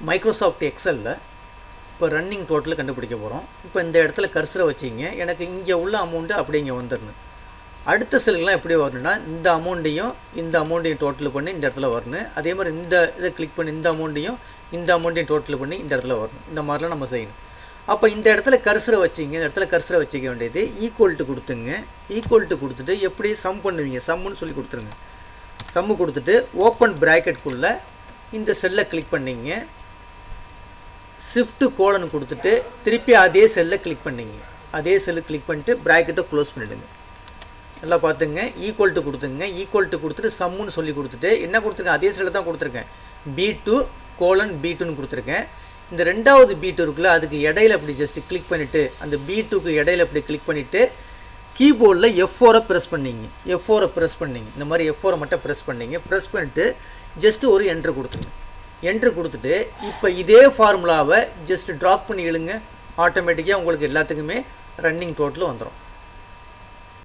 Microsoft எக்ஸலில் இப்போ running total கண்டுபிடிக்க போகிறோம். இப்போ இந்த இடத்துல கர்சரை வச்சிங்க, எனக்கு இங்கே உள்ள அமௌண்ட்டு அப்படியே இங்கே வந்துடணும். அடுத்த செல்லுலாம் எப்படி வரணும்னா இந்த அமௌண்ட்டையும் டோட்டல் பண்ணி இந்த இடத்துல வரணும். அதே மாதிரி இந்த இதை கிளிக் பண்ணி இந்த அமௌண்ட்டையும் டோட்டல் பண்ணி இந்த இடத்துல வரணும். இந்த மாதிரிலாம் நம்ம செய்யணும். அப்போ இந்த இடத்துல கர்சரை வச்சிங்க, இந்த இடத்துல கர்சரை வச்சிக்க வேண்டியது ஈக்குவல் டு கொடுத்துங்க. ஈக்குவல் டு கொடுத்துட்டு எப்படி சம் பண்ணுவீங்க, சம்முன்னு சொல்லி கொடுத்துருங்க. சம்மு கொடுத்துட்டு ஓப்பன் ப்ராக்கெட்குள்ளே இந்த செல்லை கிளிக் பண்ணிங்க. ஷிஃப்ட்டு கோலன் கொடுத்துட்டு திருப்பி அதே செல்லை கிளிக் பண்ணிங்க. அதே செல்லு கிளிக் பண்ணிட்டு ப்ராக்கெட்டை க்ளோஸ் பண்ணிவிடுங்க. நல்லா பார்த்துங்க. ஈக்குவல் டு கொடுத்துங்க. ஈக்குவல் டு கொடுத்துட்டு சம்முன்னு சொல்லி கொடுத்துட்டு என்ன கொடுத்துருக்கேன், அதே செல்லை தான் கொடுத்துருக்கேன். B2 கோலன் B2ன்னு கொடுத்துருக்கேன். இந்த ரெண்டாவது B2 இருக்குல்ல, அதுக்கு இடையில அப்படி ஜஸ்ட்டு கிளிக் பண்ணிவிட்டு அந்த B2க்கு இடையில அப்படி கிளிக் பண்ணிவிட்டு கீபோர்டில் F4 ப்ரெஸ் பண்ணிங்க. F4 ப்ரெஸ் பண்ணிங்க. இந்த மாதிரி F4 மட்டும் ப்ரெஸ் பண்ணிங்க. ப்ரெஸ் பண்ணிவிட்டு ஜஸ்ட்டு ஒரு என்ட்ரு கொடுத்துருங்க. என்ட்ரு கொடுத்துட்டு இப்போ இதே ஃபார்முலாவை ஜஸ்ட் ட்ராப் பண்ணி இழுங்க. ஆட்டோமேட்டிக்காக உங்களுக்கு எல்லாத்துக்குமே ரன்னிங் டோட்டல் வந்துடும்.